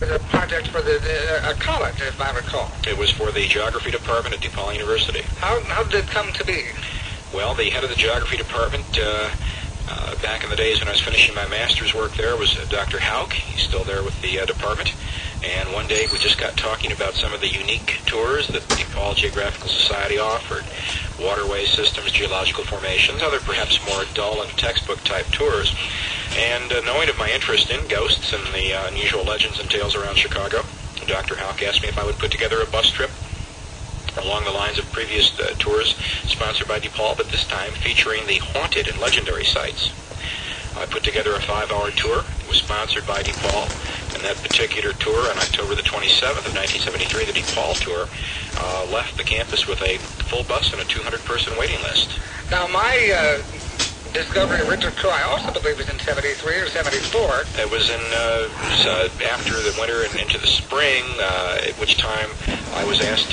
It was a project for a college, if I recall. It was for the geography department at DePaul University. How did it come to be? Well, the head of the geography department, back in the days when I was finishing my master's work there, was Dr. Hauk. He's still there with the department. And one day we just got talking about some of the unique tours that the DePaul Geographical Society offered. Waterway systems, geological formations, other perhaps more dull and textbook type tours. And knowing of my interest in ghosts and the unusual legends and tales around Chicago, Dr. Hauk asked me if I would put together a bus trip along the lines of previous tours sponsored by DePaul, but this time featuring the haunted and legendary sites. I put together a 5-hour tour. It was sponsored by DePaul, and that particular tour on October the 27th of 1973, the DePaul tour, left the campus with a full bus and a 200-person waiting list. Now, my discovery of Richard Crowe, I also believe was in 73 or 74. It was after the winter and into the spring, at which time I was asked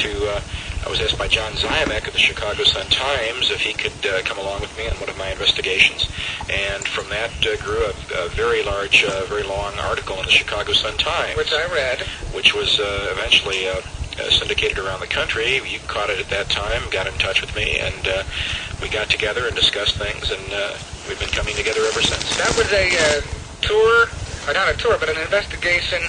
by John Ziamek of the Chicago Sun-Times if he could come along with me on one of my investigations. And from that grew a very large, very long article in the Chicago Sun-Times. Which I read. Which was eventually syndicated around the country. You caught it at that time, got in touch with me, and we got together and discussed things, and we've been coming together ever since. That was a tour, or not a tour, but an investigation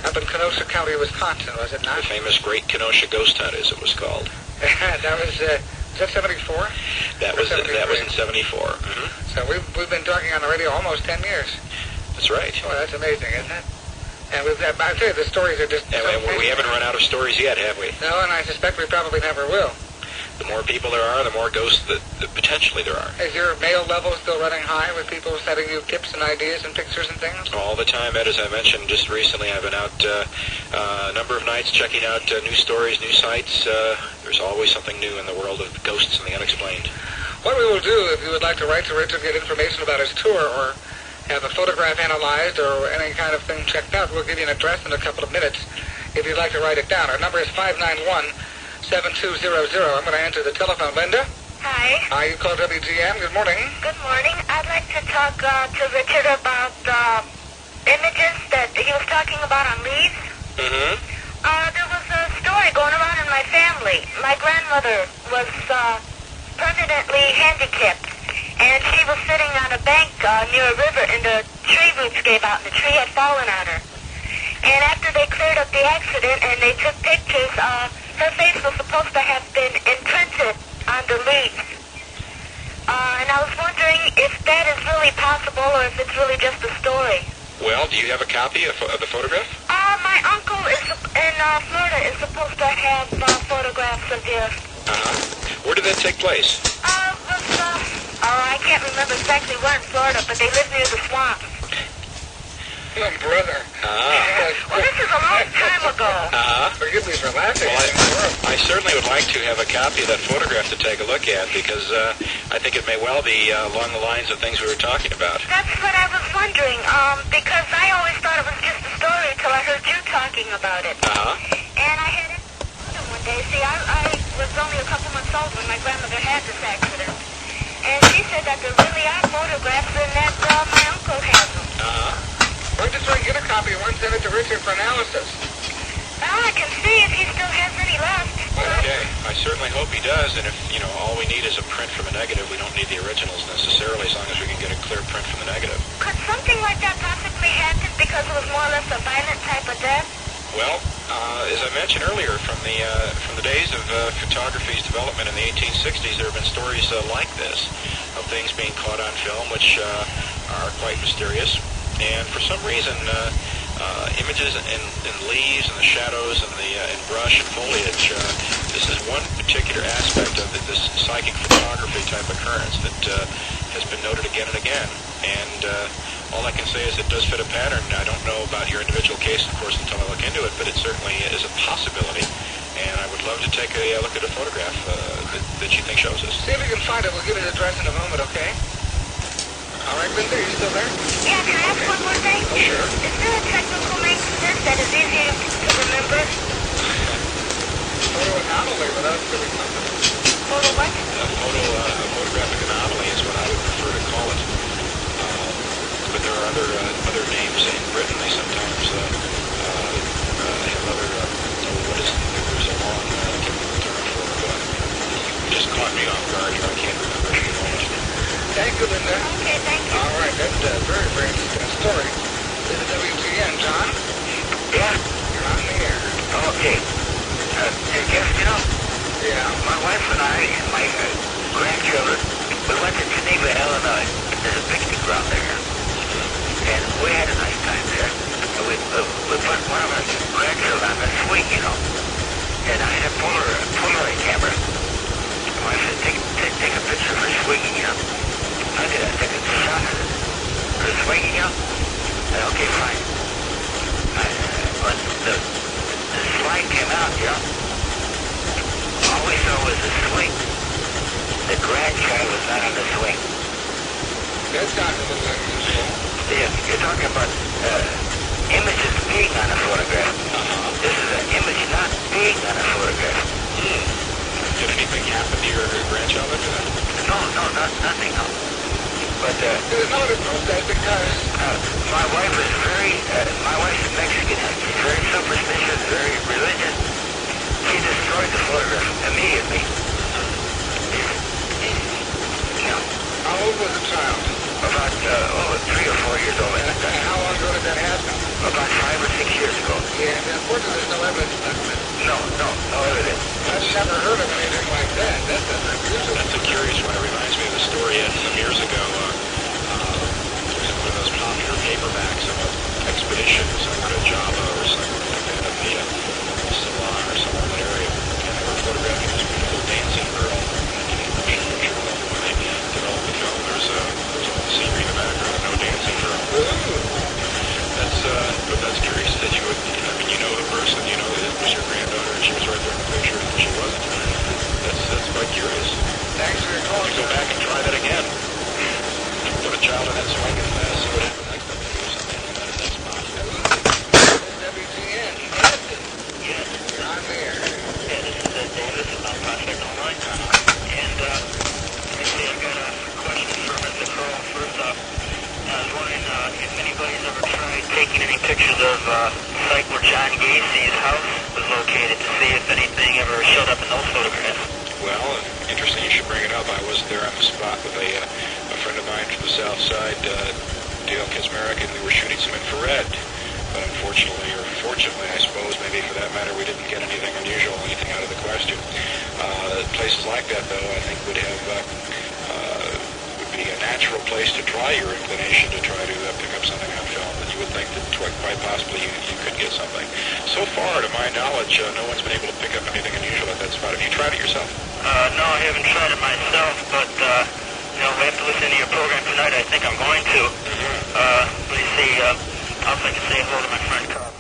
up in Kenosha County, Wisconsin, was it not? The famous Great Kenosha Ghost Hunt, as it was called. That was, is that 74? That was in 74. Mm-hmm. So we've been talking on the radio almost 10 years. That's right. Oh, that's amazing, isn't it? And I tell you, the stories are just... And we haven't run out of stories yet, have we? No, and I suspect we probably never will. The more people there are, the more ghosts that potentially there are. Is your mail level still running high with people sending you tips and ideas and pictures and things? All the time, Ed. As I mentioned just recently, I've been out a number of nights checking out new stories, new sites. There's always something new in the world of ghosts and the unexplained. What we will do, if you would like to write to Richard, get information about his tour, or have a photograph analyzed, or any kind of thing checked out, we'll give you an address in a couple of minutes if you'd like to write it down. Our number is 591-7200. I'm going to answer the telephone. Linda? Hi. Hi, you call WGN. Good morning. Good morning. I'd like to talk to Richard about images that he was talking about on leaves. Mm-hmm. There was a story going around in my family. My grandmother was permanently handicapped, and she was sitting on a bank near a river, and the tree roots gave out, and the tree had fallen on her. And after they cleared up the accident and they took pictures, her face was supposed to have been imprinted on the leaves. And I was wondering if that is really possible or if it's really just a story. Well, do you have a copy of the photograph? My uncle in Florida is supposed to have photographs of yours. Where did that take place? I can't remember exactly where in Florida, but they live near the swamp. Oh, brother. Well, this is a long time ago. Forgive me for laughing. Well, I certainly would like to have a copy of that photograph to take a look at, because I think it may well be along the lines of things we were talking about. That's what I was wondering, because I always thought it was just a story until I heard you talking about it. And I had it one day. See, I was only a couple months old when my grandmother had this accident. And she said that there really are photographs and that my uncle has them. Why don't you try and get a copy and send it to Richard for analysis? Well, I can see if he still has any left. Okay, I certainly hope he does, and if, all we need is a print from a negative, we don't need the originals necessarily, as long as we can get a clear print from the negative. Could something like that possibly happen because it was more or less a violent type of death? Well, as I mentioned earlier, from the days of photography's development in the 1860s, there have been stories like this, of things being caught on film, which are quite mysterious. And for some reason, images in leaves and the shadows and in brush and foliage, this is one particular aspect of this psychic photography type occurrence that has been noted again and again. And all I can say is it does fit a pattern. I don't know about your individual case, of course, until I look into it, but it certainly is a possibility. And I would love to take a look at a photograph that you think shows us. See if we can find it. We'll give you the address in a moment, okay? All right, Linda, are you still there? Yeah, can I ask one more thing? Sure. Is there a technical name for this that is easy to remember? Photo anomaly, but that's really something. Photo what? A photographic anomaly is what I would prefer to call it. But there are other names in Britain. They sometimes Cleveland, Illinois. There's a picnic ground there. And we had a nice time there. And we put one of our grandchildren on the swing, you know. And I had a Polaroid camera. And I said, take a picture of her swinging, you know. I did. I took a shot of her swinging, you know. I said, okay, fine. When the slide came out, you know, all we saw was the swing. The grandchild was not on the swing. That's not a little unusual. Yeah, you're talking about images being on a photograph. This is an image not being on a photograph. Did anything happen to your grandchild after that? No, nothing, no. But There's no difference, that because my wife is my wife's Mexican, and she's very superstitious, very religious. She destroyed the photograph immediately. how old was the child? About 3 or 4 years old. And how long ago did that happen? About 5 or 6 years ago. Yeah, and unfortunately there's no evidence of it. No evidence. I've never heard of anything like that. That's unusual. That's a curious one. It reminds me of a story some years ago. There was one of those popular paperbacks of an expedition somewhere to Java or somewhere like that up the Ceylon or somewhere in that area. And they were photographing this beautiful dancing girl. When they developed the film, there's all the scenery in the background, no dancing girl. But that's curious that you would, I mean, you know the person, you know that it was your granddaughter, and she was right there in the picture, and she wasn't. That's quite curious. Thanks for your call. You go back and try that again. Put a child in that swing and see what happens next time you do something like that in that spot. WTN. Yes. You're on there. Yeah, this is Davis on Prospect Online. And let me see, I've got a question for Mr. Crowe. First off, I was wondering if anybody's ever tried taking any pictures of the site where John Gacy's house was located to see if anything ever showed up in those photographs. Well, interesting you should bring it up. I was there on the spot with a friend of mine from the south side, Dale Kizmarek, and we were shooting some infrared. But unfortunately, or fortunately, I suppose, maybe for that matter, we didn't get anything unusual, anything out of the question. Places like that, though, I think would be a natural place to try your inclination to try to pick up something on film. And you would think that quite possibly you could get something. So far, to my knowledge, no one's been able to pick up anything unusual at that spot. Have you tried it yourself? No, I haven't tried it myself, but after listening to your program tonight, I think I'm going to. Let me see. Also, I can say hello to my friend Carl.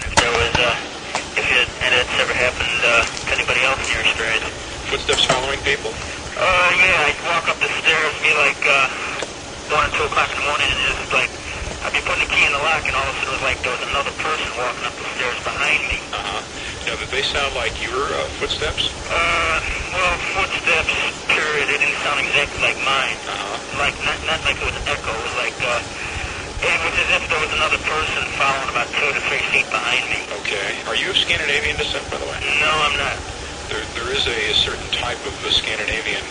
If there was, and it's ever happened to anybody else in your experience. Footsteps following people? Yeah, I'd walk up the stairs, be like 1 or 2 o'clock in the morning, and it's like I'd be putting the key in the lock, and all of a sudden it was like there was another person walking up the stairs behind me. Now, did they sound like your footsteps? Well, footsteps, period. They didn't sound exactly like mine. Like not like it was an echo. It was like it was as if there was another person following about 2 to 3 feet behind me. Okay. Are you of Scandinavian descent, by the way? No, I'm not. There is a certain type of Scandinavian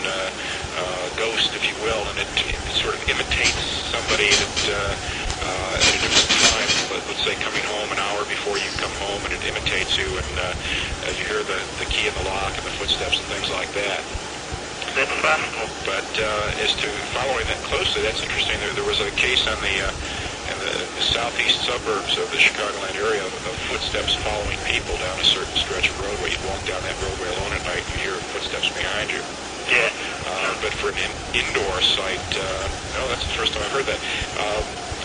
ghost, if you will, and it sort of imitates somebody at a different time. Let's say coming home an hour before you come home, and it imitates you, and you hear the key in the lock and the footsteps and things like that. That's possible. But as to following that closely, that's interesting. There was a case in the southeast suburbs of the Chicagoland area of footsteps following people down a certain stretch of roadway. You'd walk down that roadway alone at night and you hear footsteps behind you. Yeah. But for an indoor site, no, that's the first time I've heard that.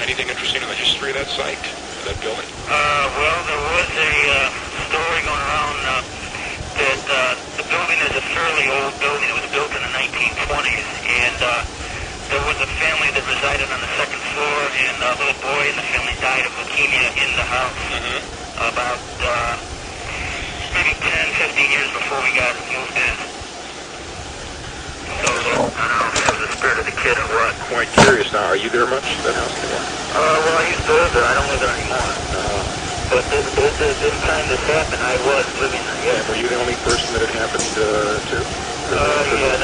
Anything interesting in the history of that site, that building? Well, there was a story going around that the building is a fairly old building. It was built in the 1920s, and there was a family that resided on the 2nd floor, and a little boy in the family died of leukemia in the house about maybe 10, 15 years before we got moved in. So, I don't know if it was the spirit of the kid or what. Quite curious now. Are you there much, that house anymore? Well, I used to live there. I don't live there anymore. But this time this happened, I was living there, yeah. Were you the only person that it happened to? Yeah,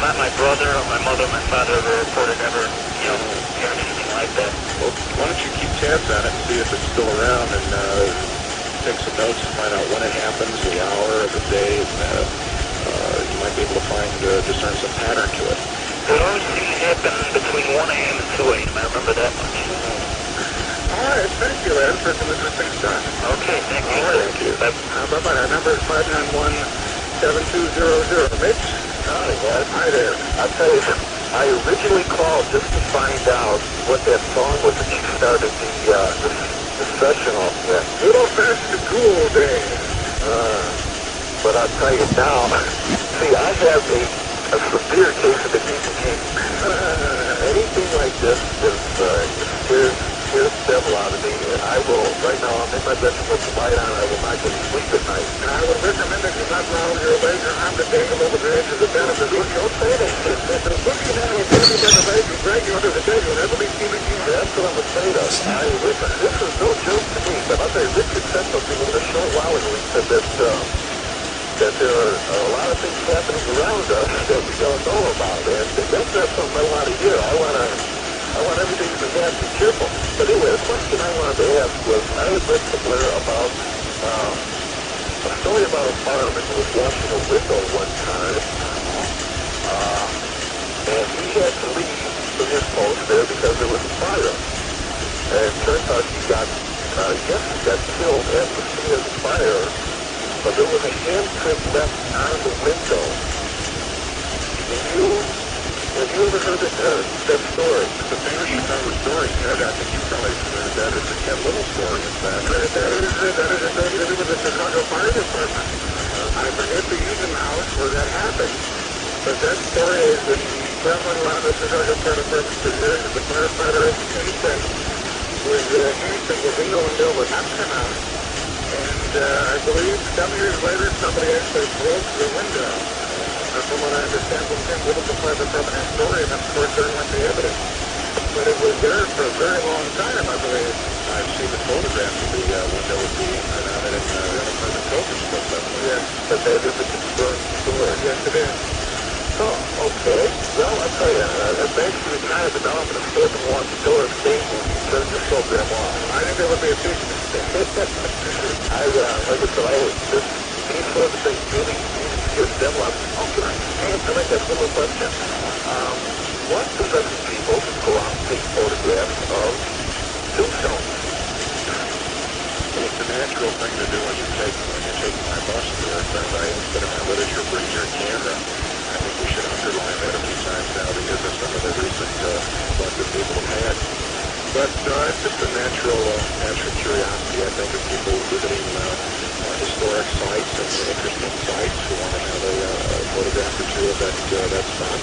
not my brother or my mother, my father ever reported ever, hearing anything like that. Well, why don't you keep tabs on it and see if it's still around, and take some notes to find out when it happens, the hour, the day, and you might be able to discern some pattern to it. It always seemed to happen between 1 a.m. and 2 a.m. I remember that much. All right, thank you, Ed, for some interesting stuff. Okay, thank you. All right, thank you. Bye-bye. Our number is 591-7200. Mitch? Hi, Ed. Hi there. I'll tell you, I originally called just to find out what that song was that you started the session off with. Good old-fashioned cool day. But I'll tell you now, see, I have a severe case of ADD. Anything like this scares the devil out of me, and I will, right now, I'm in my bedroom with the light on, I will not go to sleep at night. And I would recommend that you not allow your legs or arm to dangle over the edge of the bed of the room. Don't say that. If the boogie man will take you by the leg and drag you under the bed, you'll never be seen again. That's what I'm afraid of. Listen, this is no joke to me, but I'll tell you, Richard said something a short while ago. He said that there are a lot of things happening around us that we don't know about, and that's not something I want to hear. I want everything to be happy and cheerful. But anyway, the question I wanted to ask was, I had read somewhere about a story about a fireman who was washing a window one time, and he had to leave from his post there because there was a fire. And it turns out he got killed at the scene of the fire, but there was a handprint left on the window. Have you ever heard that story? The famous Chicago story, Ted, I think you probably heard that. It's a Ken Little story, in fact. That is associated with the Chicago Fire Department. I forget the Union House where that happened, but that story has been traveling around the Chicago Fire Department for years. The firefighter education was Houston was in Illinois would not come out. And I believe some years later somebody actually broke the window. From what I understand from Ken Little, the fire department has story, and of course there went the evidence. But it was there for a very long time, I believe. I've seen the photograph of the window with the mounted in unemployment coverage stuff. Yes. But that is a confirmed story. Yes, it is. Oh, okay. Well, I'll tell you, thanks for the kind of development of Philip and Walker Door State when you turn the program on. I think that would be a big mistake. These sort of things really scare the devil out. Okay, I like that little question. What possesses people to go out and take photographs of tombstones? It's a natural thing to do when you're taking my bus there. I instead of my literature, bring your camera. I think we should underline that a few times now because of some of the recent luck that people have had. But it's just a natural curiosity, I think, of people visiting historic sites and interesting sites who want to have a photograph or two of that spot.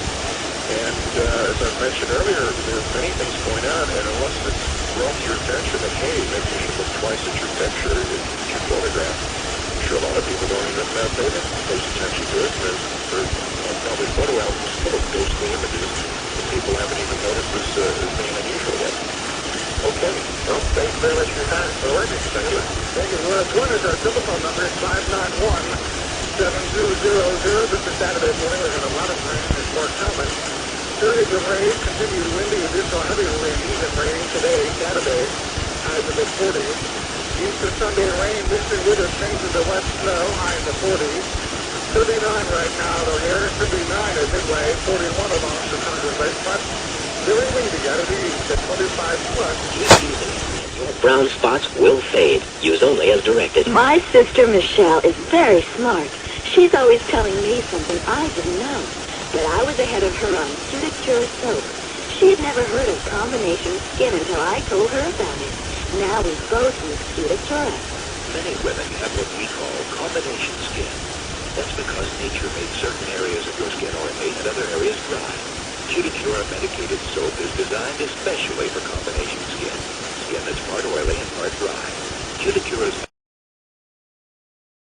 And as I mentioned earlier, there are many things going on, and unless it's brought to your attention that, hey, maybe you should look twice at your picture, at your photograph, I'm sure a lot of people don't even pay attention to it. There's probably photo albums full of ghostly images that people haven't even noticed as being unusual yet. Okay. Well, thanks very much for your time. All right, thank you. Thank you. Join us. Our telephone number is 591-7200. This is Saturday morning. We're going a lot of rain in Fort Common. Periods of rain, continued windy, additional heavy rain and rain today, Saturday, highs in the 40s. Easter Sunday rain, misty weather changes to west snow, high in the 40s. 39 right now out here, 59 at Midway, 41 along Chicago Lakefront. Very windy out of the east at 25 plus. Your brown spots will fade. Use only as directed. My sister Michelle is very smart. She's always telling me something I didn't know. But I was ahead of her on Cuticure soap. She had never heard of combination skin until I told her about it. Now we both use Cuticure. Many women have what we call combination skin. That's because nature made certain areas of your skin ornate and other areas dry. Cuticure medicated soap is designed especially for combination skin. Skin that's part oily and part dry. Cuticure is